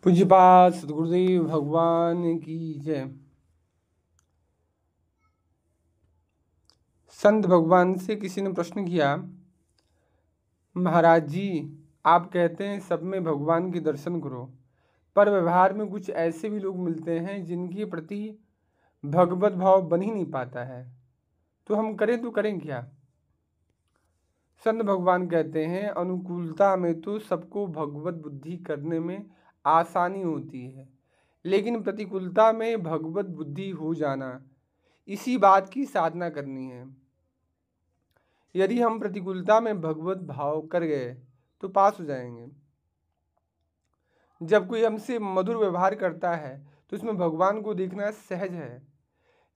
पूज्यपाद सद्गुरुदेव भगवान की जय। संत भगवान से किसी ने प्रश्न किया, महाराज जी आप कहते हैं सब में भगवान के दर्शन करो, पर व्यवहार में कुछ ऐसे भी लोग मिलते हैं जिनके प्रति भगवत भाव बन ही नहीं पाता है, तो हम करें तो करें क्या। संत भगवान कहते हैं अनुकूलता में तो सबको भगवत बुद्धि करने में आसानी होती है, लेकिन प्रतिकूलता में भगवत बुद्धि हो जाना, इसी बात की साधना करनी है। यदि हम प्रतिकूलता में भगवत भाव कर गए तो पास हो जाएंगे। जब कोई हमसे मधुर व्यवहार करता है तो उसमें भगवान को देखना सहज है,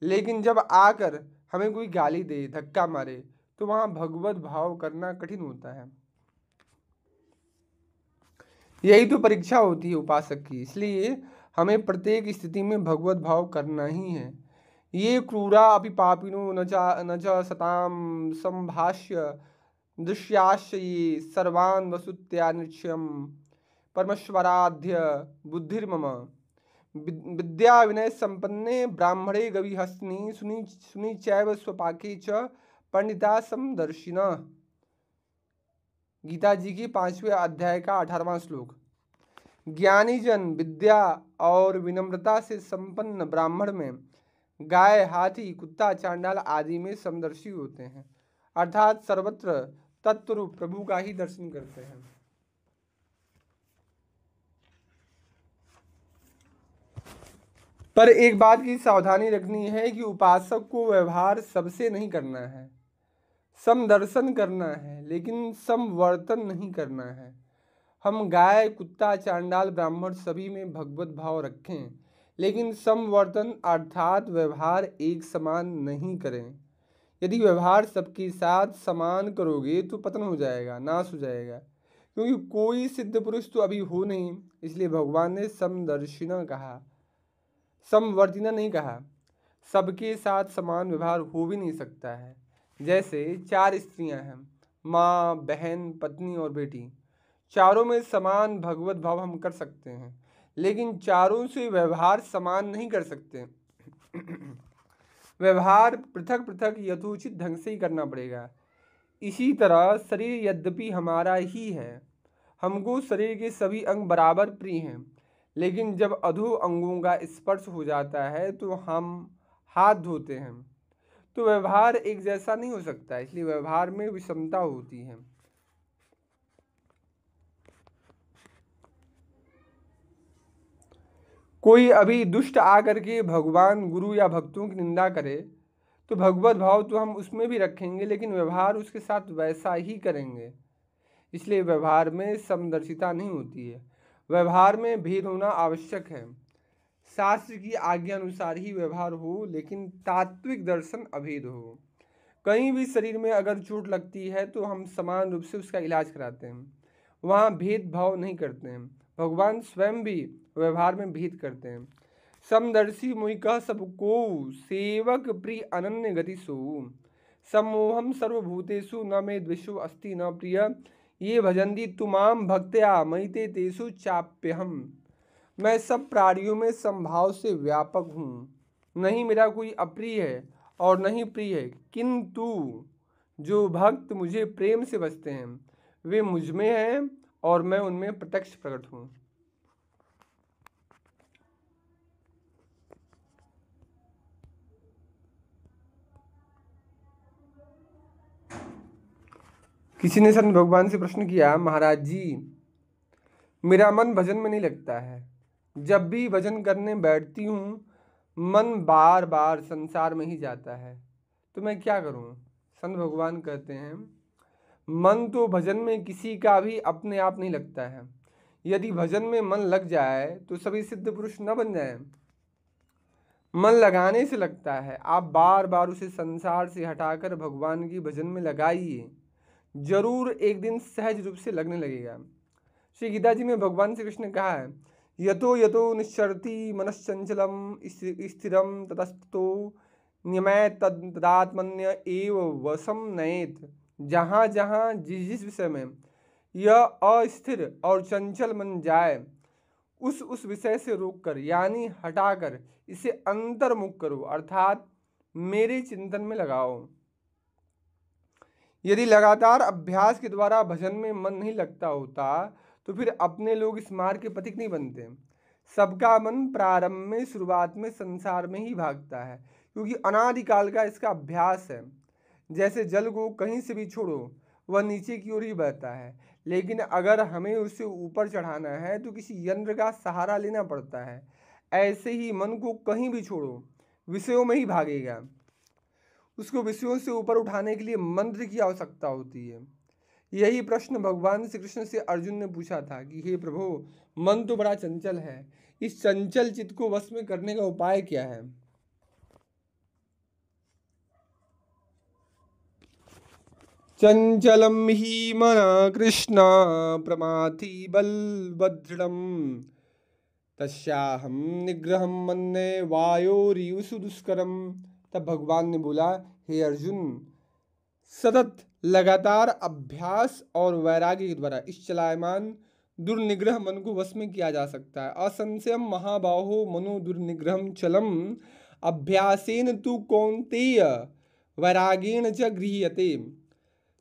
लेकिन जब आकर हमें कोई गाली दे, धक्का मारे, तो वहाँ भगवत भाव करना कठिन होता है। यही तो परीक्षा होती है उपासक की, इसलिए हमें प्रत्येक स्थिति में भगवत भाव करना ही है। ये क्रूरा अपि पापिनो न च सताम संभाष्य दृश्याश्रये सर्वान् वसुत्या निश्चयम् परमेश्वराध्य बुद्धिर्मम विद्या विनय संपन्ने ब्राह्मणे गविहस्तिनि सुनि चैव स्वपाके च पंडिता समदर्शिनः। गीता जी की 5वें अध्याय का 18वां श्लोक। ज्ञानी जन विद्या और विनम्रता से संपन्न ब्राह्मण में गाय, हाथी, कुत्ता, चांडाल आदि में समदर्शी होते हैं, अर्थात सर्वत्र तत्वरूप प्रभु का ही दर्शन करते हैं। पर एक बात की सावधानी रखनी है कि उपासक को व्यवहार सबसे नहीं करना है, समदर्शन करना है, लेकिन समवर्तन नहीं करना है। हम गाय, कुत्ता, चांडाल, ब्राह्मण सभी में भगवत भाव रखें, लेकिन समवर्तन अर्थात व्यवहार एक समान नहीं करें। यदि व्यवहार सबके साथ समान करोगे तो पतन हो जाएगा, नाश हो जाएगा, क्योंकि कोई सिद्ध पुरुष तो अभी हो नहीं। इसलिए भगवान ने समदर्शिना कहा, समवर्तिना नहीं कहा। सबके साथ समान व्यवहार हो भी नहीं सकता है। जैसे 4 स्त्रियां हैं, माँ, बहन, पत्नी और बेटी। चारों में समान भगवत भाव हम कर सकते हैं, लेकिन चारों से व्यवहार समान नहीं कर सकते। व्यवहार पृथक पृथक यथोचित ढंग से ही करना पड़ेगा। इसी तरह शरीर यद्यपि हमारा ही है, हमको शरीर के सभी अंग बराबर प्रिय हैं, लेकिन जब अधो अंगों का स्पर्श हो जाता है तो हम हाथ धोते हैं, तो व्यवहार एक जैसा नहीं हो सकता। इसलिए व्यवहार में विषमता होती है। कोई अभी दुष्ट आकर के भगवान, गुरु या भक्तों की निंदा करे तो भगवत भाव तो हम उसमें भी रखेंगे, लेकिन व्यवहार उसके साथ वैसा ही करेंगे। इसलिए व्यवहार में समदर्शिता नहीं होती है, व्यवहार में भेद होना आवश्यक है। शास्त्र की आज्ञा अनुसार ही व्यवहार हो, लेकिन तात्विक दर्शन अभेद हो। कहीं भी शरीर में अगर चोट लगती है तो हम समान रूप से उसका इलाज कराते हैं, वहाँ भेदभाव नहीं करते हैं। भगवान स्वयं भी व्यवहार में भेद करते हैं। समदर्शी मोहि कह सबको सेवक प्रिय अनन्य गति सो सम्मोहम सर्वभूतेषु न मे द्वेषो अस्ति न प्रिय ये भजन्ति तुमाम भक्त्या मयि ते तेषु चाप्यहम। मैं सब प्राणियों में समभाव से व्यापक हूँ, नहीं मेरा कोई अप्रिय है और नहीं प्रिय है, किंतु जो भक्त मुझे प्रेम से बसते हैं वे मुझ में हैं और मैं उनमें प्रत्यक्ष प्रकट हूँ। किसी ने संत भगवान से प्रश्न किया, महाराज जी मेरा मन भजन में नहीं लगता है, जब भी भजन करने बैठती हूँ मन बार बार संसार में ही जाता है, तो मैं क्या करूँ। संत भगवान कहते हैं मन तो भजन में किसी का भी अपने आप नहीं लगता है। यदि भजन में मन लग जाए तो सभी सिद्ध पुरुष न बन जाए। मन लगाने से लगता है। आप बार बार उसे संसार से हटाकर भगवान की भजन में लगाइए, जरूर एक दिन सहज रूप से लगने लगेगा। श्री गीता जी में भगवान श्री कृष्ण ने कहा है, यतो यतो निश्चरति मनश्चंचलम स्थिरम ततस्तो नियमैत तदात्मन्य एव वशम नयेत। जहाँ जहाँ जिस जिस विषय में यह अस्थिर और चंचल मन जाए उस विषय से रोककर यानी हटाकर इसे अंतर्मुख करो, अर्थात मेरे चिंतन में लगाओ। यदि लगातार अभ्यास के द्वारा भजन में मन नहीं लगता होता तो फिर अपने लोग इस मार्ग के पथिक नहीं बनते। सबका मन प्रारंभ में, शुरुआत में संसार में ही भागता है, क्योंकि अनादिकाल का इसका अभ्यास है। जैसे जल को कहीं से भी छोड़ो वह नीचे की ओर ही बहता है, लेकिन अगर हमें उसे ऊपर चढ़ाना है तो किसी यंत्र का सहारा लेना पड़ता है। ऐसे ही मन को कहीं भी छोड़ो विषयों में ही भागेगा। उसको विषयों से ऊपर उठाने के लिए मंत्र की आवश्यकता होती है। यही प्रश्न भगवान श्री कृष्ण से अर्जुन ने पूछा था कि हे प्रभु, मन तो बड़ा चंचल है, इस चंचल चित्त को वश में करने का उपाय क्या है? चंचलम ही मन कृष्ण प्रमाथि बलवदृढ़म् तस्याहम निग्रहम मन्ये वायोरिवसु दुष्करम। तब भगवान ने बोला, हे अर्जुन, सतत लगातार अभ्यास और वैराग्य के द्वारा इस चलायमान दुर्निग्रह मन को वश में किया जा सकता है। असंशयम महाबाहो मनो दुर्निग्रहम चलम अभ्यासेन तु कौन्तेय वैरागेण च गृह्यते।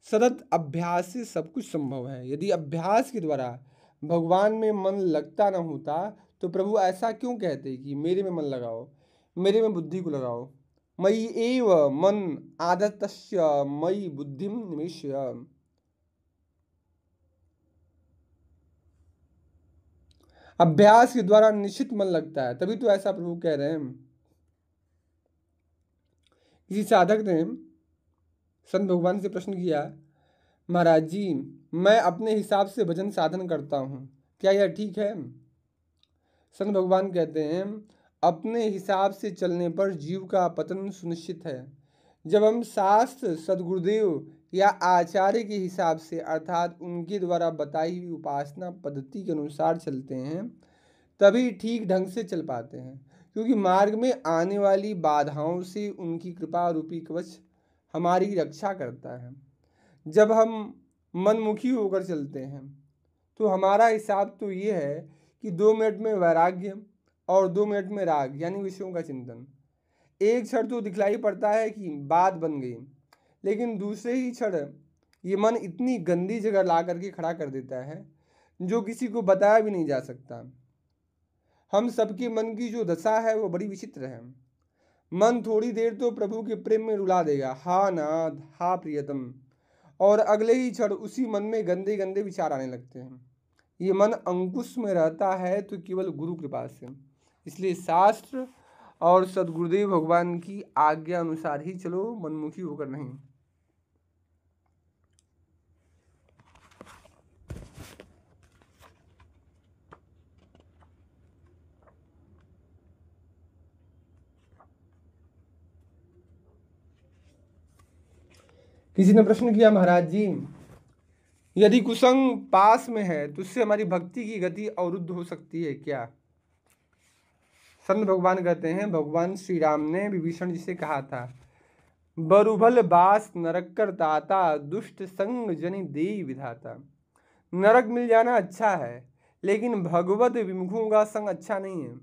सतत अभ्यास से सब कुछ संभव है। यदि अभ्यास के द्वारा भगवान में मन लगता न होता तो प्रभु ऐसा क्यों कहते कि मेरे में मन लगाओ, मेरे में बुद्धि को लगाओ। मयि एव मन आदतस्य मयि बुद्धिम निवेश्य। अभ्यास के द्वारा निश्चित मन लगता है, तभी तो ऐसा प्रभु कह रहे हैं। किसी साधक ने संत भगवान से प्रश्न किया, महाराज जी, मैं अपने हिसाब से भजन साधन करता हूँ, क्या यह ठीक है? संत भगवान कहते हैं, अपने हिसाब से चलने पर जीव का पतन सुनिश्चित है। जब हम शास्त्र, सद्गुरुदेव या आचार्य के हिसाब से अर्थात उनके द्वारा बताई हुई उपासना पद्धति के अनुसार चलते हैं तभी ठीक ढंग से चल पाते हैं, क्योंकि मार्ग में आने वाली बाधाओं से उनकी कृपा रूपी कवच हमारी रक्षा करता है। जब हम मनमुखी होकर चलते हैं तो हमारा हिसाब तो ये है कि 2 मिनट में वैराग्य और 2 मिनट में राग यानी विषयों का चिंतन। एक क्षण तो दिखलाई पड़ता है कि बात बन गई, लेकिन दूसरे ही क्षण ये मन इतनी गंदी जगह ला करके खड़ा कर देता है जो किसी को बताया भी नहीं जा सकता। हम सबके मन की जो दशा है वो बड़ी विचित्र है। मन थोड़ी देर तो प्रभु के प्रेम में रुला देगा, हा नाथ, हा प्रियतम, और अगले ही क्षण उसी मन में गंदे गंदे विचार आने लगते हैं। ये मन अंकुश में रहता है तो केवल गुरु कृपा से। इसलिए शास्त्र और सद्गुरुदेव भगवान की आज्ञा अनुसार ही चलो, मनमुखी होकर नहीं। किसी ने प्रश्न किया, महाराज जी, यदि कुसंग पास में है तो उससे हमारी भक्ति की गति अवरुद्ध हो सकती है क्या? संत भगवान कहते हैं, भगवान श्री राम ने विभीषण जी से कहा था, बरुभल बास नरक कर ताता दुष्ट संग जनि देई विधाता। नरक मिल जाना अच्छा है, लेकिन भगवत विमुखों का संग अच्छा नहीं है।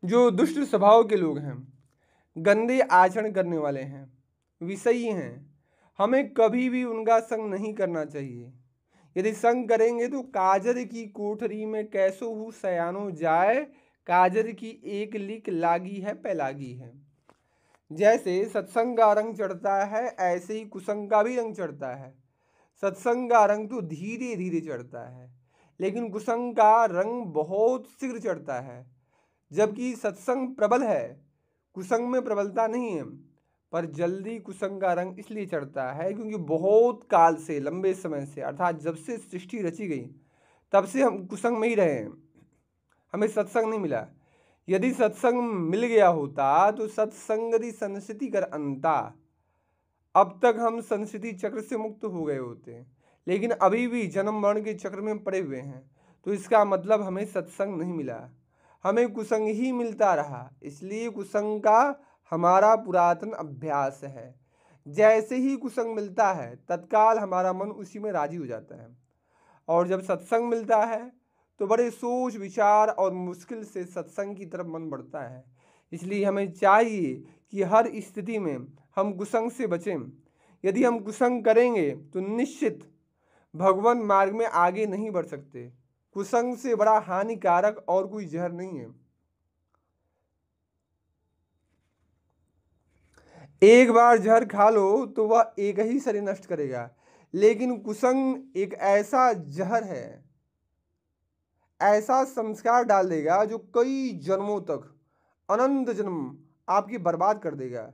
जो दुष्ट स्वभाव के लोग हैं, गंदे आचरण करने वाले हैं, विषयी हैं, हमें कभी भी उनका संग नहीं करना चाहिए। यदि संग करेंगे तो काजर की कोठरी में कैसो हु सयानो जाए, काजर की एक लिक लागी है पैलागी है। जैसे सत्संग का रंग चढ़ता है ऐसे ही कुसंग का भी रंग चढ़ता है। सत्संग का रंग तो धीरे धीरे चढ़ता है, लेकिन कुसंग का रंग बहुत शीघ्र चढ़ता है। जबकि सत्संग प्रबल है, कुसंग में प्रबलता नहीं है, पर जल्दी कुसंग का रंग इसलिए चढ़ता है क्योंकि बहुत काल से, लंबे समय से, अर्थात जब से सृष्टि रची गई तब से हम कुसंग में ही रहे हैं, हमें सत्संग नहीं मिला। यदि सत्संग मिल गया होता तो सत्संगति संस्कृति कर अंता, अब तक हम संस्कृति चक्र से मुक्त हो गए होते, लेकिन अभी भी जन्म मरण के चक्र में पड़े हुए हैं। तो इसका मतलब हमें सत्संग नहीं मिला, हमें कुसंग ही मिलता रहा। इसलिए कुसंग का हमारा पुरातन अभ्यास है। जैसे ही कुसंग मिलता है तत्काल हमारा मन उसी में राजी हो जाता है। और जब सत्संग मिलता है तो बड़े सोच विचार और मुश्किल से सत्संग की तरफ मन बढ़ता है। इसलिए हमें चाहिए कि हर स्थिति में हम कुसंग से बचें। यदि हम कुसंग करेंगे तो निश्चित भगवान मार्ग में आगे नहीं बढ़ सकते। कुसंग से बड़ा हानिकारक और कोई जहर नहीं है। एक बार जहर खा लो तो वह एक ही शरीर नष्ट करेगा, लेकिन कुसंग एक ऐसा जहर है, ऐसा संस्कार डाल देगा जो कई जन्मों तक, अनंत जन्म आपकी बर्बाद कर देगा।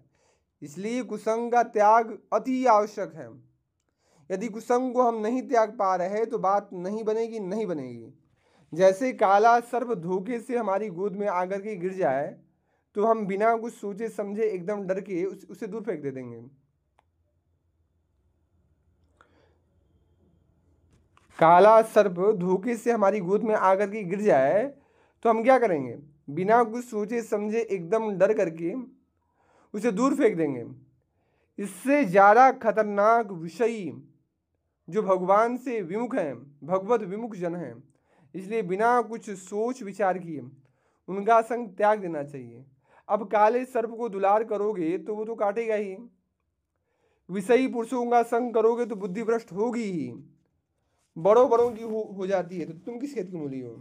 इसलिए कुसंग का त्याग अति आवश्यक है। यदि कुसंग को हम नहीं त्याग पा रहे तो बात नहीं बनेगी, नहीं बनेगी। जैसे काला सर्प धोखे से हमारी गोद में आकर के गिर जाए तो हम बिना कुछ सोचे समझे एकदम डर के उसे दूर फेंक दे देंगे। काला सर्प धोखे से हमारी गोद में आकर के गिर जाए तो हम क्या करेंगे? बिना कुछ सोचे समझे एकदम डर करके उसे दूर फेंक देंगे। इससे ज़्यादा खतरनाक विषयी जो भगवान से विमुख हैं, भगवत विमुख जन हैं। इसलिए बिना कुछ सोच विचार किए उनका संग त्याग देना चाहिए। अब काले सर्प को दुलार करोगे तो वो तो काटेगा ही, विषयी पुरुषों का संग करोगे तो बुद्धि भ्रष्ट होगी ही, बड़ों बड़ों की हो जाती है, तो तुम किस खेत की मूली हो?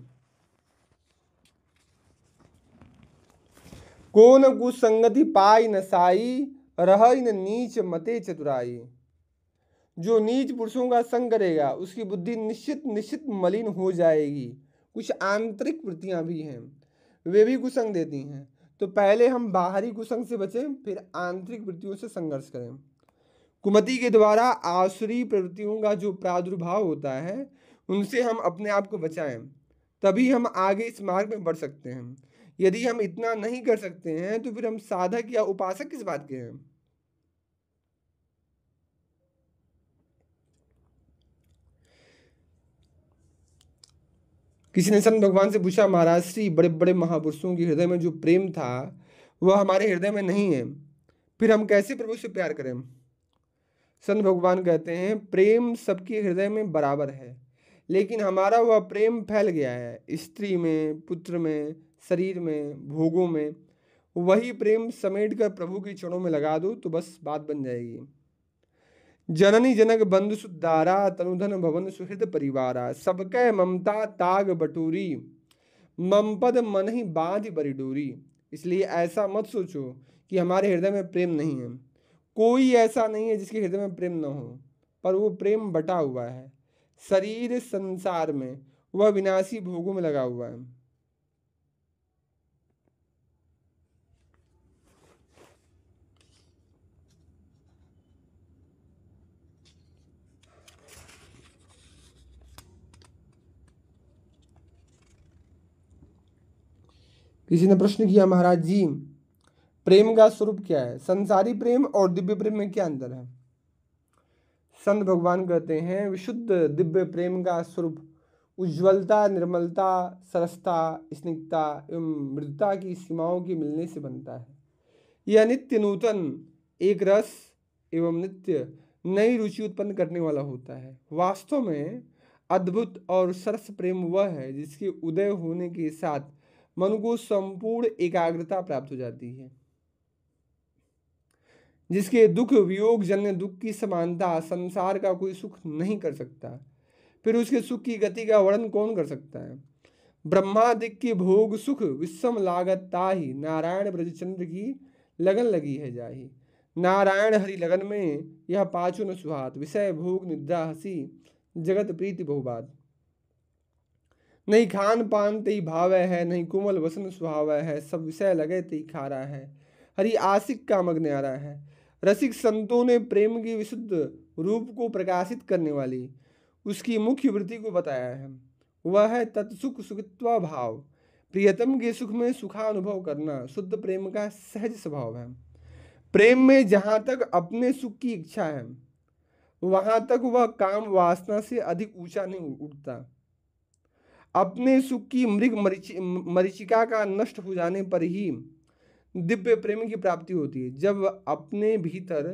कौन कुसंगति पाई न साई, रहई न नीच मते चतुराई। जो नीच पुरुषों का संग करेगा उसकी बुद्धि निश्चित निश्चित मलिन हो जाएगी। कुछ आंतरिक वृत्तियां भी हैं, वे भी कुसंग देती हैं। तो पहले हम बाहरी कुसंग से बचें, फिर आंतरिक वृत्तियों से संघर्ष करें। कुमति के द्वारा आसुरी प्रवृत्तियों का जो प्रादुर्भाव होता है उनसे हम अपने आप को बचाएं, तभी हम आगे इस मार्ग में बढ़ सकते हैं। यदि हम इतना नहीं कर सकते हैं तो फिर हम साधक या उपासक किस बात के हैं? किसी ने संत भगवान से पूछा, महाराज श्री, बड़े बड़े महापुरुषों के हृदय में जो प्रेम था वह हमारे हृदय में नहीं है, फिर हम कैसे प्रभु से प्यार करें? संत भगवान कहते हैं, प्रेम सबके हृदय में बराबर है, लेकिन हमारा वह प्रेम फैल गया है स्त्री में, पुत्र में, शरीर में, भोगों में। वही प्रेम समेट कर प्रभु के चरणों में लगा दो तो बस बात बन जाएगी। जननी जनक बंधु सुदारा, तनुधन भवन सुहृद परिवारा। सबकै ममता ताग बटूरी, ममपद मन ही बांध बड़ी डोरी। इसलिए ऐसा मत सोचो कि हमारे हृदय में प्रेम नहीं है। कोई ऐसा नहीं है जिसके हृदय में प्रेम न हो, पर वो प्रेम बटा हुआ है शरीर संसार में, वह विनाशी भोगों में लगा हुआ है। किसी ने प्रश्न किया, महाराज जी प्रेम का स्वरूप क्या है? संसारी प्रेम और दिव्य प्रेम में क्या अंतर है? संत भगवान कहते हैं, विशुद्ध दिव्य प्रेम का स्वरूप उज्ज्वलता, निर्मलता, सरसता, स्निग्धता एवं मृदुता की सीमाओं के मिलने से बनता है। यह नित्य नूतन, एक रस एवं नित्य नई रुचि उत्पन्न करने वाला होता है। वास्तव में अद्भुत और सरस प्रेम वह है जिसके उदय होने के साथ मन को संपूर्ण एकाग्रता प्राप्त हो जाती है, जिसके दुख वियोग जन्य दुख की समानता संसार का कोई सुख नहीं कर सकता। फिर उसके सुख की गति का वर्णन कौन कर सकता है? ब्रह्मादिक की भोग सुख विषम लागत ताही, नारायण ब्रजचंद्र की लगन लगी है जाही। नारायण हरि लगन में यह पाँचों न सुहात, विषय भोग निद्रा हसी, जगत प्रीति बहुबात। नहीं खान पान तई भावै है, नहीं कोमल वसन सुहावै है, सब विषय लगे तई खारा है, हरि आशिक का मग न्यारा है। रसिक संतों ने प्रेम की विशुद्ध रूप को प्रकाशित करने वाली उसकी मुख्य वृत्ति को बताया है। वह है तत्सुख सुखित्वा भाव, प्रियतम के सुख में सुखानुभव करना शुद्ध प्रेम का सहज स्वभाव है। प्रेम में जहाँ तक अपने सुख की इच्छा है वहाँ तक वह काम वासना से अधिक ऊंचा नहीं उठता। अपने सुख की मृग मरीचिका का नष्ट हो जाने पर ही दिव्य प्रेम की प्राप्ति होती है। जब अपने भीतर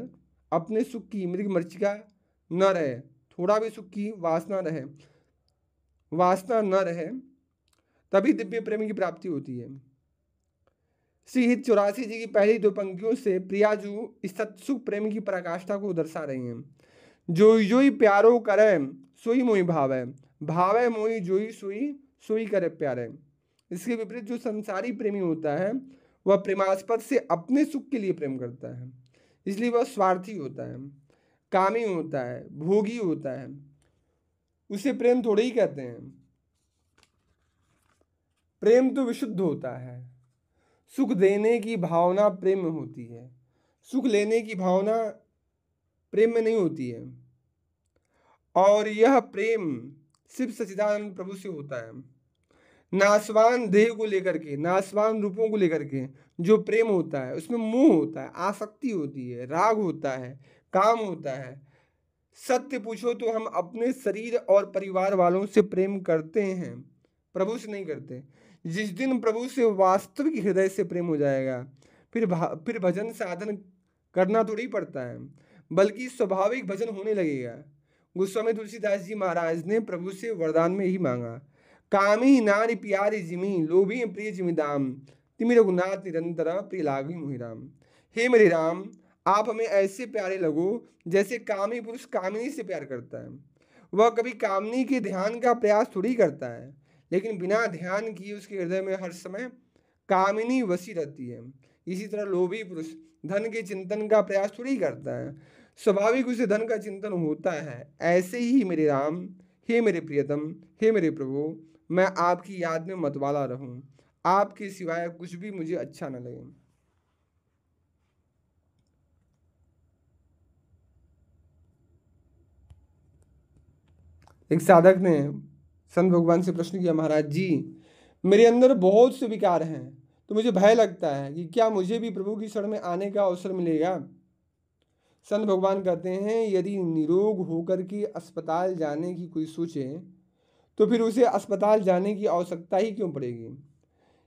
अपने सुख की मृग मरीचिका न रहे, थोड़ा भी सुख की वासना रहे, वासना न रहे, तभी दिव्य प्रेम की प्राप्ति होती है। श्री हित 84 जी की पहली दो पंक्तियों से प्रियाजू इस सत्सुख प्रेम की पराकाष्ठा को दर्शा रही हैं। जोई जोई प्यारो करे सोई मोई भावे, भावे मोई जोई सोई सोई करे प्यारे। इसके विपरीत जो संसारी प्रेमी होता है वह प्रेमास्पद से अपने सुख के लिए प्रेम करता है, इसलिए वह स्वार्थी होता है, कामी होता है, भोगी होता है, उसे प्रेम थोड़े ही कहते हैं। प्रेम तो विशुद्ध होता है। सुख देने की भावना प्रेम में होती है, सुख लेने की भावना प्रेम में नहीं होती है। और यह प्रेम सिर्फ सच्चिदानंद प्रभु से होता है। नासवान देह को लेकर के, नासवान रूपों को लेकर के जो प्रेम होता है उसमें मोह होता है, आसक्ति होती है, राग होता है, काम होता है। सत्य पूछो तो हम अपने शरीर और परिवार वालों से प्रेम करते हैं, प्रभु से नहीं करते। जिस दिन प्रभु से वास्तविक हृदय से प्रेम हो जाएगा फिर भजन साधन करना थोड़ी पड़ता है, बल्कि स्वाभाविक भजन होने लगेगा। गोस्वामी तुलसीदास जी महाराज ने प्रभु से वरदान में ही मांगा, कामी नारी प्यारी जिमी लोभी प्रिय जिमिदाम तिमिर रघुनाथ निरंतर प्रिय लागू मोहिराम। हे मेरे राम, आप हमें ऐसे प्यारे लगो जैसे कामी पुरुष कामिनी से प्यार करता है। वह कभी कामनी के ध्यान का प्रयास थोड़ी करता है, लेकिन बिना ध्यान किए उसके हृदय में हर समय कामिनी वसी रहती है। इसी तरह लोभी पुरुष धन के चिंतन का प्रयास थोड़ी करता है, स्वाभाविक उसे धन का चिंतन होता है। ऐसे ही मेरे राम, हे मेरे प्रियतम, हे मेरे प्रभु, मैं आपकी याद में मतवाला रहूं, आपके सिवाय कुछ भी मुझे अच्छा न लगे। एक साधक ने संत भगवान से प्रश्न किया, महाराज जी मेरे अंदर बहुत से विकार हैं, तो मुझे भय लगता है कि क्या मुझे भी प्रभु की शरण में आने का अवसर मिलेगा। संत भगवान कहते हैं, यदि निरोग होकर के अस्पताल जाने की कोई सोचे तो फिर उसे अस्पताल जाने की आवश्यकता ही क्यों पड़ेगी।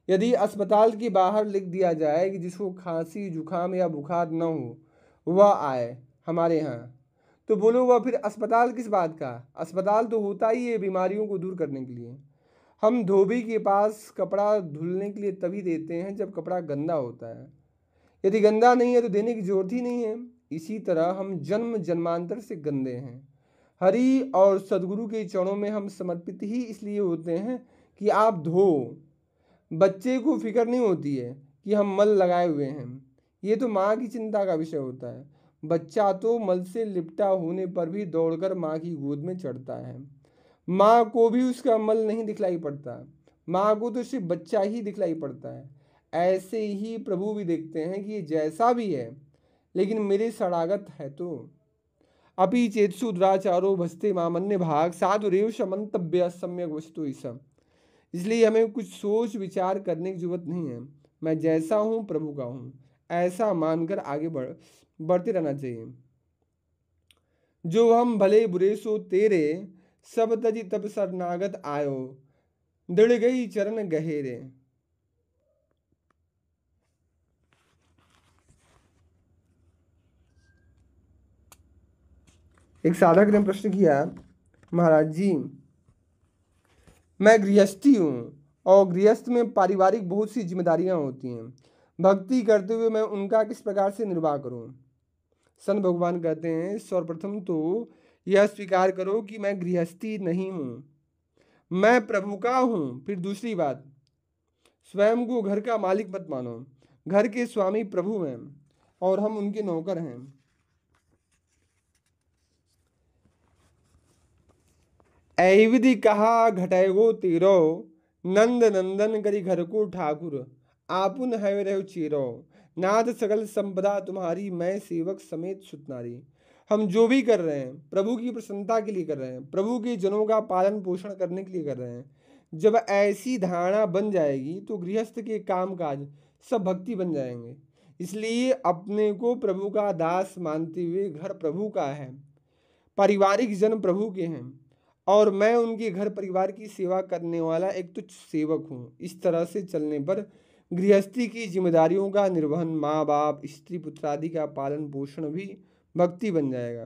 यदि अस्पताल के बाहर लिख दिया जाए कि जिसको खांसी जुकाम या बुखार न हो वह आए हमारे यहाँ, तो बोलो वह फिर अस्पताल किस बात का। अस्पताल तो होता ही है बीमारियों को दूर करने के लिए। हम धोबी के पास कपड़ा धुलने के लिए तभी देते हैं जब कपड़ा गंदा होता है, यदि गंदा नहीं है तो देने की जरूरत ही नहीं है। इसी तरह हम जन्म जन्मांतर से गंदे हैं। हरि और सदगुरु के चरणों में हम समर्पित ही इसलिए होते हैं कि आप धो। बच्चे को फिक्र नहीं होती है कि हम मल लगाए हुए हैं, ये तो माँ की चिंता का विषय होता है। बच्चा तो मल से लिपटा होने पर भी दौड़कर माँ की गोद में चढ़ता है। माँ को भी उसका मल नहीं दिखलाई पड़ता, माँ को तो सिर्फ बच्चा ही दिखलाई पड़ता है। ऐसे ही प्रभु भी देखते हैं कि ये जैसा भी है लेकिन मेरे शरणागत है। तो अपि चेतसु दुराचारो भजते मामन्य भाग साधुरेव समन्तव्य सम्यक वस्तु ही सब। इसलिए हमें कुछ सोच विचार करने की जरूरत नहीं है। मैं जैसा हूँ प्रभु का हूँ, ऐसा मानकर आगे बढ़ते रहना चाहिए। जो हम भले बुरे सो तेरे, सब तजी तब शरणागत आयो, दृढ़ गई चरण गहेरे। एक साधक ने प्रश्न किया, महाराज जी मैं गृहस्थी हूँ और गृहस्थ में पारिवारिक बहुत सी जिम्मेदारियां होती हैं, भक्ति करते हुए मैं उनका किस प्रकार से निर्वाह करूं। संत भगवान कहते हैं, सर्वप्रथम तो यह स्वीकार करो कि मैं गृहस्थी नहीं हूँ, मैं प्रभु का हूँ। फिर दूसरी बात, स्वयं को घर का मालिक मत मानो, घर के स्वामी प्रभु हैं और हम उनके नौकर हैं। ऐविधि कहा घटेगो तेरो, नंद नंदन करी घर को ठाकुर, आपुन है रहो चेरो, नाथ सकल संपदा तुम्हारी, मैं सेवक समेत सुतनारी। हम जो भी कर रहे हैं प्रभु की प्रसन्नता के लिए कर रहे हैं, प्रभु के जनों का पालन पोषण करने के लिए कर रहे हैं। जब ऐसी धारणा बन जाएगी तो गृहस्थ के काम काज सब भक्ति बन जाएंगे। इसलिए अपने को प्रभु का दास मानते हुए घर प्रभु का है, पारिवारिक जन प्रभु के हैं और मैं उनके घर परिवार की सेवा करने वाला एक तुच्छ सेवक हूँ। इस तरह से चलने पर गृहस्थी की जिम्मेदारियों का निर्वहन, माँ बाप स्त्री पुत्र आदि का पालन पोषण भी भक्ति बन जाएगा।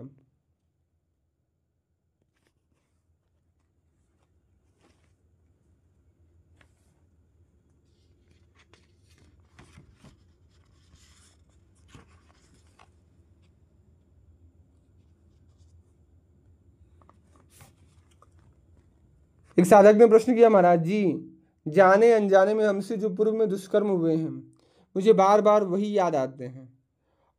एक साधक ने प्रश्न किया, महाराज जी, जाने अनजाने में हमसे जो पूर्व में दुष्कर्म हुए हैं मुझे बार बार वही याद आते हैं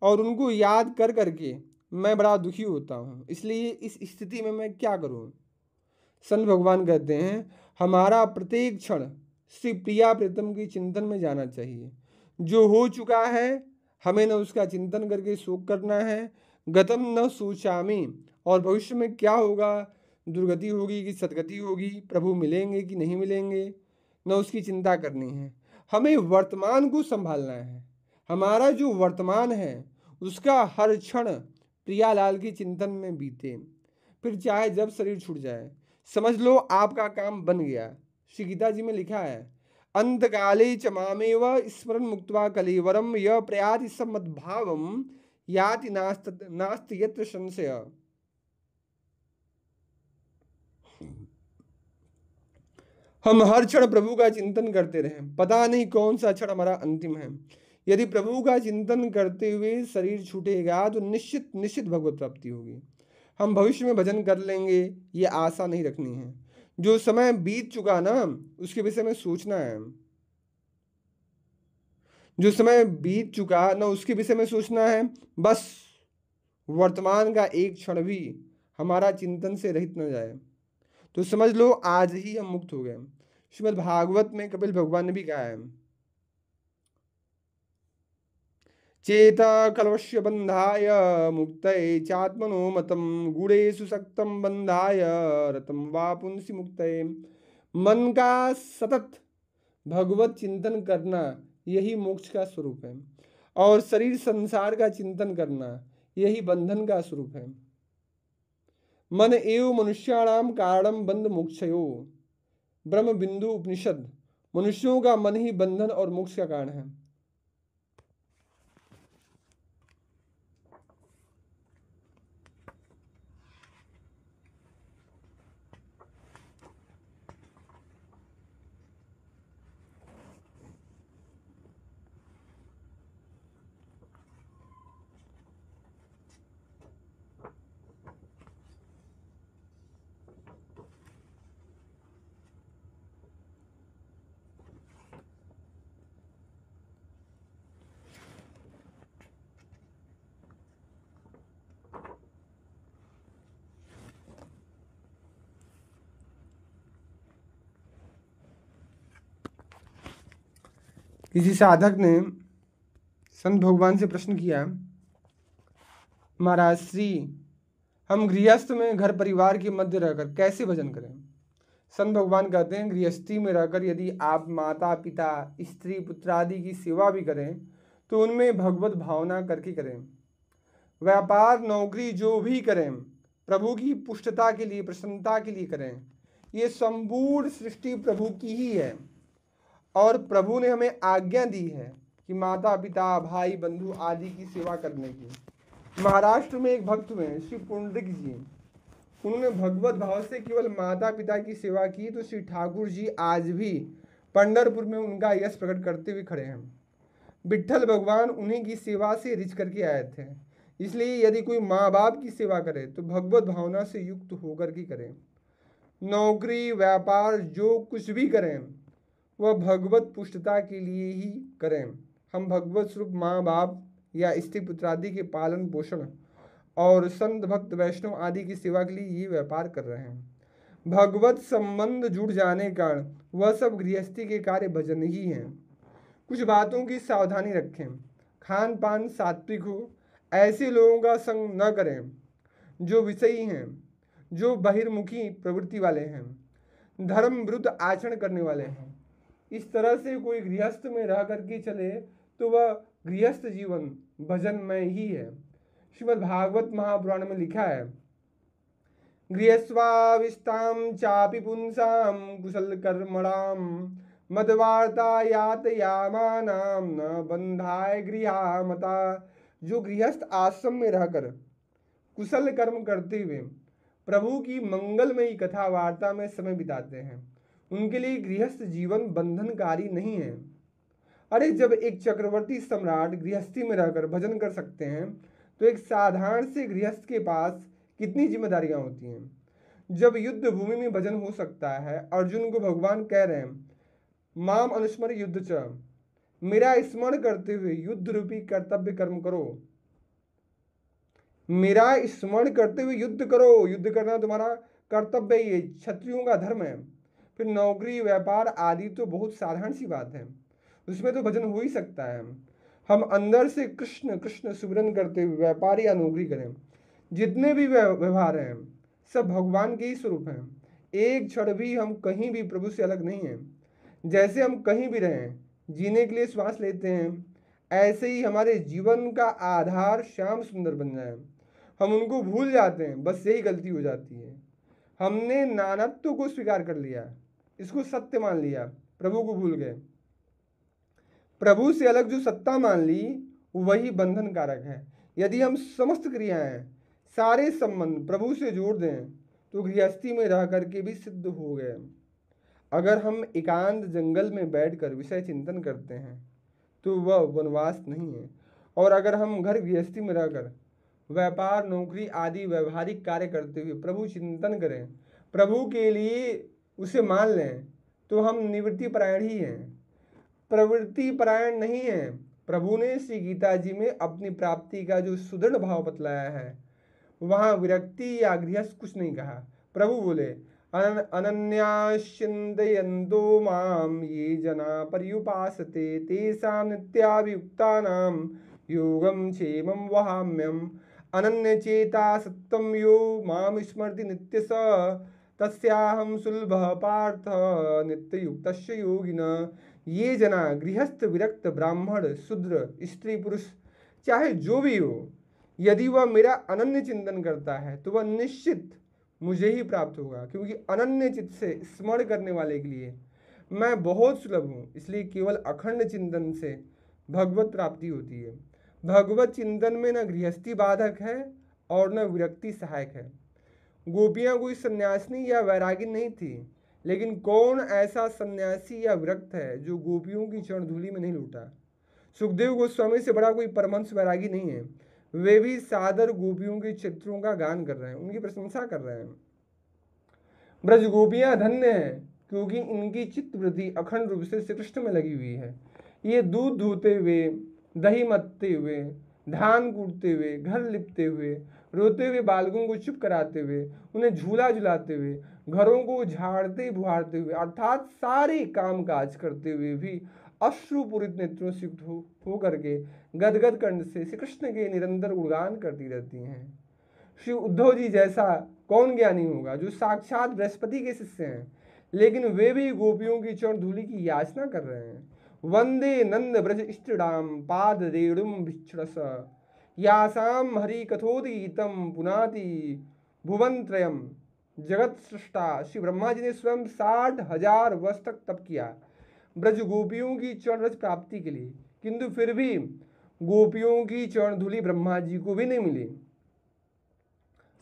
और उनको याद कर करके मैं बड़ा दुखी होता हूँ, इसलिए इस स्थिति में मैं क्या करूँ। संत भगवान कहते हैं, हमारा प्रत्येक क्षण श्री प्रिया प्रीतम की चिंतन में जाना चाहिए। जो हो चुका है हमें न उसका चिंतन करके शोक करना है। गतम न सोचामी, और भविष्य में क्या होगा, दुर्गति होगी कि सदगति होगी, प्रभु मिलेंगे कि नहीं मिलेंगे, न उसकी चिंता करनी है। हमें वर्तमान को संभालना है। हमारा जो वर्तमान है उसका हर क्षण प्रियालाल की चिंतन में बीते, फिर चाहे जब शरीर छूट जाए। समझ लो आपका काम बन गया। श्री गीता जी में लिखा है, अंतकाले च मामेव स्मरन् मुक्त्वा कलेवरम य प्रयाति सम्मद्भावम याति नास्ति यत्र संशय। हम हर क्षण प्रभु का चिंतन करते रहें, पता नहीं कौन सा क्षण हमारा अंतिम है। यदि प्रभु का चिंतन करते हुए शरीर छूटेगा तो निश्चित निश्चित भगवत प्राप्ति होगी। हम भविष्य में भजन कर लेंगे ये आशा नहीं रखनी है। जो समय बीत चुका ना उसके विषय में सोचना है। जो समय बीत चुका ना उसके विषय में सोचना है। बस वर्तमान का एक क्षण भी हमारा चिंतन से रहित न जाए तो समझ लो आज ही हम मुक्त हो गए। श्रीमद् भागवत में कपिल भगवान ने भी कहा है, चेता कलवश्य बंधाय मुक्तये चात्मनो मतम गुणेषु सक्तम बंधाय रतम वा पुंसी मुक्तये। मन का सतत भगवत चिंतन करना यही मोक्ष का स्वरूप है और शरीर संसार का चिंतन करना यही बंधन का स्वरूप है। मन एव मनुष्याणाम कारणम बंध मोक्षयो, ब्रह्म बिंदु उपनिषद। मनुष्यों का मन ही बंधन और मोक्ष का कारण है। किसी साधक ने संत भगवान से प्रश्न किया, महाराज श्री, हम गृहस्थ में घर परिवार के मध्य रहकर कैसे भजन करें। संत भगवान कहते हैं, गृहस्थी में रहकर यदि आप माता पिता स्त्री पुत्र आदि की सेवा भी करें तो उनमें भगवत भावना करके करें। व्यापार नौकरी जो भी करें प्रभु की पुष्टता के लिए प्रसन्नता के लिए करें। ये संपूर्ण सृष्टि प्रभु की ही है और प्रभु ने हमें आज्ञा दी है कि माता पिता भाई बंधु आदि की सेवा करने की। महाराष्ट्र में एक भक्त हुए श्री पुंडरिक जी, उन्होंने भगवत भाव से केवल माता पिता की सेवा की तो श्री ठाकुर जी आज भी पंढरपुर में उनका यश प्रकट करते हुए खड़े हैं। विट्ठल भगवान उन्हीं की सेवा से रिझ करके आए थे। इसलिए यदि कोई माँ बाप की सेवा करे तो भगवत भावना से युक्त होकर के करें। नौकरी व्यापार जो कुछ भी करें वह भगवत पुष्टता के लिए ही करें। हम भगवत स्वरूप माँ बाप या स्त्री पुत्र आदि के पालन पोषण और संत भक्त वैष्णव आदि की सेवा के लिए ये व्यापार कर रहे हैं। भगवत संबंध जुड़ जाने का वह सब गृहस्थी के कार्य भजन ही हैं। कुछ बातों की सावधानी रखें। खान पान सात्विक हो, ऐसे लोगों का संग न करें जो विषयी हैं, जो बहिर्मुखी प्रवृत्ति वाले हैं, धर्म विरुद्ध आचरण करने वाले हैं। इस तरह से कोई गृहस्थ में रह करके चले तो वह गृहस्थ जीवन भजनमय ही है। श्रीमद् भागवत महापुराण में लिखा है, गृहस्वाविष्टाम चापि पुंसाम कुशल कर्मणाम मदवार्ता यातयामानाम न बंधाय गृहामता। जो गृहस्थ आश्रम में रहकर कुशल कर्म करते हुए प्रभु की मंगलमयी कथा वार्ता में समय बिताते हैं उनके लिए गृहस्थ जीवन बंधनकारी नहीं है। अरे जब एक चक्रवर्ती सम्राट गृहस्थी में रहकर भजन कर सकते हैं तो एक साधारण से गृहस्थ के पास कितनी जिम्मेदारियां होती हैं। जब युद्ध भूमि में भजन हो सकता है, अर्जुन को भगवान कह रहे हैं माम अनुस्मर युद्ध च, मेरा स्मरण करते हुए युद्ध रूपी कर्तव्य कर्म करो, मेरा स्मरण करते हुए युद्ध करो। युद्ध करना तुम्हारा कर्तव्य ही है, क्षत्रियों का धर्म है। फिर नौकरी व्यापार आदि तो बहुत साधारण सी बात है, उसमें तो भजन हो ही सकता है। हम अंदर से कृष्ण कृष्ण सुमिरन करते हुए व्यापार या नौकरी करें, जितने भी व्यवहार हैं सब भगवान के ही स्वरूप हैं। एक क्षण भी हम कहीं भी प्रभु से अलग नहीं हैं। जैसे हम कहीं भी रहें, जीने के लिए श्वास लेते हैं, ऐसे ही हमारे जीवन का आधार श्याम सुंदर बन जाए। हम उनको भूल जाते हैं, बस यही गलती हो जाती है। हमने नानत्व को स्वीकार कर लिया, इसको सत्य मान लिया, प्रभु को भूल गए। प्रभु से अलग जो सत्ता मान ली वही बंधन कारक है। यदि हम समस्त क्रियाएं सारे संबंध प्रभु से जोड़ दें तो गृहस्थी में रह करके भी सिद्ध हो गए। अगर हम एकांत जंगल में बैठकर विषय चिंतन करते हैं तो वह वनवास नहीं है। और अगर हम घर गृहस्थी में रहकर व्यापार नौकरी आदि व्यवहारिक कार्य करते हुए प्रभु चिंतन करें, प्रभु के लिए उसे मान लें, तो हम निवृत्ति परायण ही हैं, प्रवृत्ति परायण नहीं है। प्रभु ने श्री गीता जी में अपनी प्राप्ति का जो सुदृढ़ भाव बतलाया है, वहाँ विरक्ति या गृहस्थ कुछ नहीं कहा। प्रभु बोले अनन्याश्चिन्तयन्तो माम ये जना पर्युपासते तेषां नित्याभियुक्तानां योगं क्षेमं वहाम्यहम्। अनन्य चेता सत्वं यो माम स्मरति नित्यस तस्याहं सुलभः पार्थ नित्ययुक्तस्य योगिनः। ये जना गृहस्थ विरक्त ब्राह्मण शूद्र स्त्री पुरुष चाहे जो भी हो, यदि वह मेरा अनन्य चिंतन करता है तो वह निश्चित मुझे ही प्राप्त होगा, क्योंकि अनन्य चित्त से स्मरण करने वाले के लिए मैं बहुत सुलभ हूँ। इसलिए केवल अखंड चिंतन से भगवत प्राप्ति होती है। भगवत चिंतन में न गृहस्थी बाधक है और न विरक्ति सहायक है। गोपियाँ कोई सन्यासिनी या वैरागी नहीं थी, लेकिन कौन ऐसा सन्यासी या विरक्त है जो गोपियों की चरण धूलि में नहीं लूटा। सुखदेव गोस्वामी से बड़ा कोई परमहंस वैरागी नहीं है। वे भी सादर गोपियों के चित्रों का गान कर रहे हैं, उनकी प्रशंसा कर रहे हैं। ब्रज गोपियां धन्य हैं, क्योंकि इनकी चित्त वृत्ति अखंड रूप से श्री कृष्ण में लगी हुई है। ये दूध धोते हुए, दही मथते हुए, धान कूटते हुए, घर लिपते हुए, रोते हुए बालकों को चुप कराते हुए, उन्हें झूला झुलाते हुए, घरों को झाड़ते बुहारते हुए, अर्थात सारे काम काज करते हुए भी अश्रुपूरित नेत्रों से युक्त हो करके गदगद कंठ से श्री कृष्ण के निरंतर गुणगान करती रहती हैं। श्री उद्धव जी जैसा कौन ज्ञानी होगा जो साक्षात बृहस्पति के शिष्य हैं, लेकिन वे भी गोपियों की चरण धूलि की याचना कर रहे हैं। वंदे नंद ब्रज इष्टदाम पाद रेणुम भिक्षरस यासाम हरि कथोदीतम पुनाति भुवन त्रयम। जगत सृष्टा श्री ब्रह्मा जी ने स्वयं 60,000 वर्ष तक तप किया ब्रज गोपियों की चरण रज प्राप्ति के लिए, किंतु फिर भी गोपियों की चरण धूलि ब्रह्मा जी को भी नहीं मिली।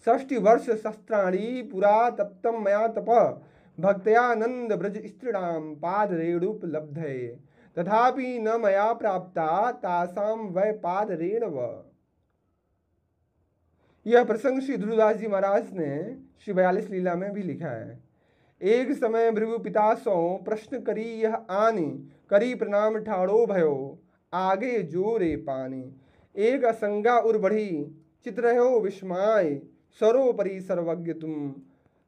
60 वर्ष शस्त्राणी पुरा तप्तम मया तप भक्तयानंद ब्रज स्त्रीणाम पाद रेणुपलब्धये तथापि न मया प्राप्ता तासाम वै पाद रेणव। यह प्रसंग श्री ध्रुवदास जी महाराज ने श्री 42 लीला में भी लिखा है। एक समय भृगु पितासो प्रश्न करी यह आनी करी प्रणाम ठाड़ो भयो आगे जोरे पानी। एक असंगा उर बढ़ी चित रहो विस्माय सर्वोपरि सर्वज्ञ तुम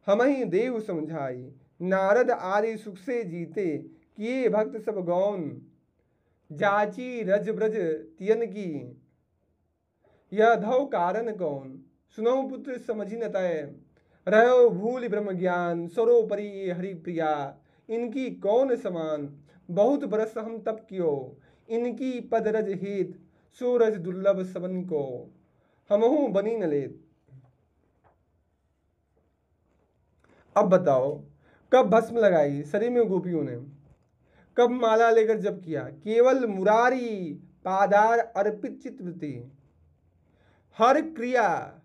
हम ही देव समझाई। नारद आदि सुख से जीते किए भक्त सब गौन जाची रज ब्रज तियन की यह धव कारण कौन। सुनो पुत्र समझी न तय रहो भूल ब्रह्म ज्ञान सर्वोपरि हरि प्रिया। इनकी कौन समान बहुत बरस हम तप कियो इनकी पद रज हित सूरज दुर्लभ सबन को हमहु बनी न लेत। अब बताओ कब भस्म लगाई शरीर में गोपियों ने, कब माला लेकर जप किया। केवल मुरारी पादार अर्पित चित्तवृत्ति, हर क्रिया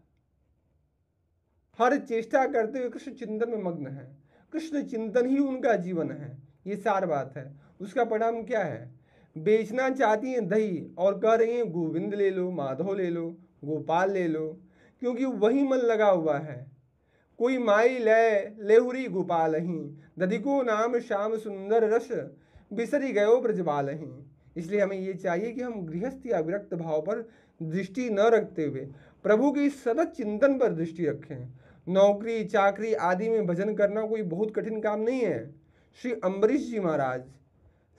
हर चेष्टा करते हुए कृष्ण चिंतन में मग्न है। कृष्ण चिंतन ही उनका जीवन है, ये सार बात है। उसका परिणाम क्या है? बेचना चाहती हैं दही और कह रही हैं गोविंद ले लो, माधव ले लो, गोपाल ले लो, क्योंकि वही मन लगा हुआ है। कोई माई लय लेहुरी गोपालही, दधिको नाम श्याम सुंदर रस, बिसरी गयो ब्रजबालही। इसलिए हमें ये चाहिए कि हम गृहस्थ या विरक्त भाव पर दृष्टि न रखते हुए प्रभु के सतत चिंतन पर दृष्टि रखें। नौकरी चाकरी आदि में भजन करना कोई बहुत कठिन काम नहीं है। श्री अम्बरीश जी महाराज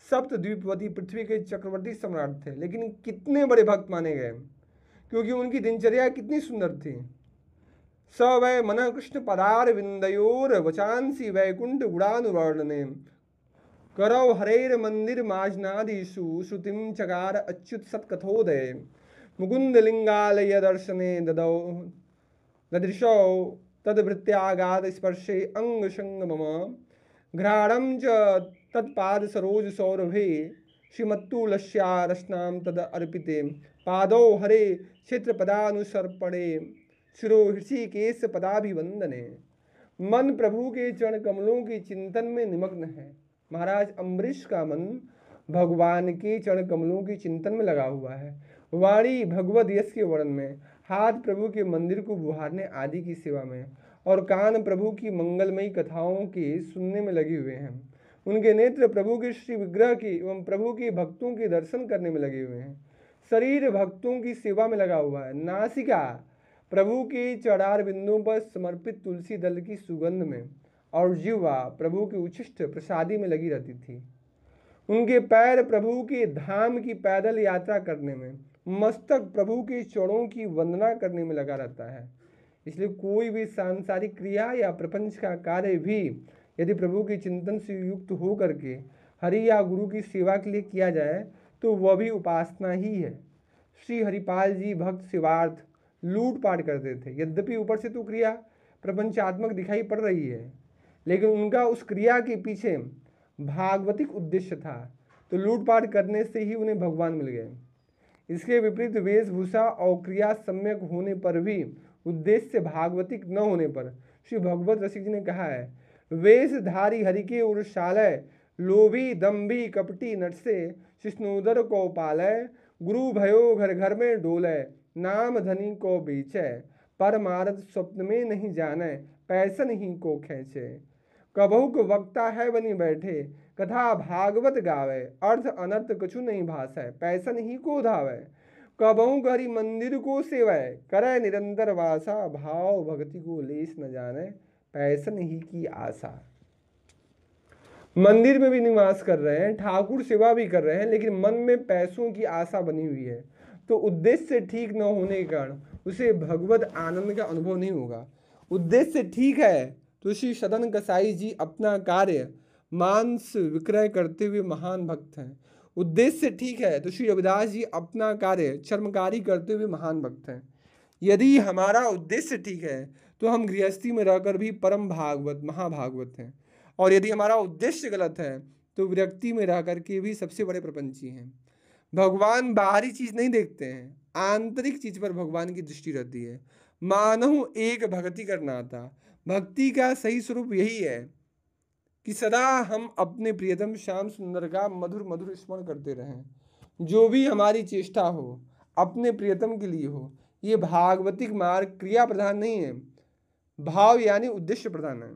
सप्तद्वीपवती पृथ्वी के चक्रवर्ती सम्राट थे, लेकिन कितने बड़े भक्त माने गए, क्योंकि उनकी दिनचर्या कितनी सुंदर थी। स वै मन कृष्ण पदार विंदयोर वचांसी वैकुंठ गुणानुवर्णने, करौ हरेर मंदिर माजनादिषु श्रुतिम चकार अच्युत सत्कथोदय, मुकुंद लिंगालय दर्शने ददौ ददृशौ तद्भृत्यागात स्पर्शे अंग संग मम, घ्राणं च तत्पाद सरोज सौरभे, श्रीमत्तुलस्या रसनाम तद अर्पिते, पादौ हरे क्षेत्रपदानुसर्पणे, शिरो ऋषिकेश पदाभिवंदने। मन प्रभु के चरण कमलों के चिंतन में निमग्न है। महाराज अम्बरीश का मन भगवान के चरण कमलों के चिंतन में लगा हुआ है। वाणी भगवद यश के वर्ण में, हाथ प्रभु के मंदिर को बुहारने आदि की सेवा में, और कान प्रभु की मंगलमयी कथाओं के सुनने में लगे हुए हैं। उनके नेत्र प्रभु के श्री विग्रह की एवं प्रभु के भक्तों के दर्शन करने में लगे हुए हैं। शरीर भक्तों की सेवा में लगा हुआ है। नासिका प्रभु के चढ़ार बिंदुओं पर समर्पित तुलसी दल की सुगंध में, और जिह्वा प्रभु के उच्छिष्ट प्रसादी में लगी रहती थी। उनके पैर प्रभु के धाम की पैदल यात्रा करने में, मस्तक प्रभु के चरणों की वंदना करने में लगा रहता है। इसलिए कोई भी सांसारिक क्रिया या प्रपंच का कार्य भी यदि प्रभु के चिंतन से युक्त हो करके हरि या गुरु की सेवा के लिए किया जाए तो वह भी उपासना ही है। श्री हरिपाल जी भक्त सेवार्थ लूटपाट करते थे। यद्यपि ऊपर से तो क्रिया प्रपंचात्मक दिखाई पड़ रही है, लेकिन उनका उस क्रिया के पीछे भागवतिक उद्देश्य था, तो लूटपाट करने से ही उन्हें भगवान मिल गए। इसके विपरीत वेशभूषा और क्रिया सम्यक होने पर भी उद्देश्य भागवतिक न होने पर श्री भगवत रसिक जी ने कहा है, वेशधारी हरि के उर्शालय, लोभी दम्भी कपटी नट से शिष्णुदर को पालय, गुरु भयो घर घर में डोलय, नाम धनी को बेचै, परमार्थ स्वप्न में नहीं जाने, पैसन ही को खेचे। कबहुक वक्ता है बनी बैठे, कथा भागवत गावे, अर्थ अनर्थ कछु नहीं भासै, पैसन ही को धावे। कबहुक हरि मंदिर को सेवै, करे निरंतर वासा, भाव भक्ति को लेस न जाने, पैसन ही की आशा। मंदिर में भी निवास कर रहे हैं, ठाकुर सेवा भी कर रहे हैं, लेकिन मन में पैसों की आशा बनी हुई है, तो उद्देश्य ठीक न होने के कारण उसे भगवत आनंद का अनुभव नहीं होगा। उद्देश्य ठीक है तो श्री सदन कसाई जी अपना कार्य मांस विक्रय करते हुए महान भक्त हैं। उद्देश्य ठीक है तो श्री रविदास जी अपना कार्य चर्मकारी करते हुए महान भक्त हैं। यदि हमारा उद्देश्य ठीक है तो हम गृहस्थी में रहकर भी परम भागवत महाभागवत हैं, और यदि हमारा उद्देश्य गलत है तो विरक्ति में रह करके भी सबसे बड़े प्रपंची हैं। भगवान बाहरी चीज नहीं देखते हैं, आंतरिक चीज पर भगवान की दृष्टि रहती है। मानहु एक भक्ति करना था। भक्ति का सही स्वरूप यही है कि सदा हम अपने प्रियतम श्याम सुंदर का मधुर मधुर स्मरण करते रहें। जो भी हमारी चेष्टा हो अपने प्रियतम के लिए हो। ये भागवतिक मार्ग क्रिया प्रधान नहीं है, भाव यानी उद्देश्य प्रधान है।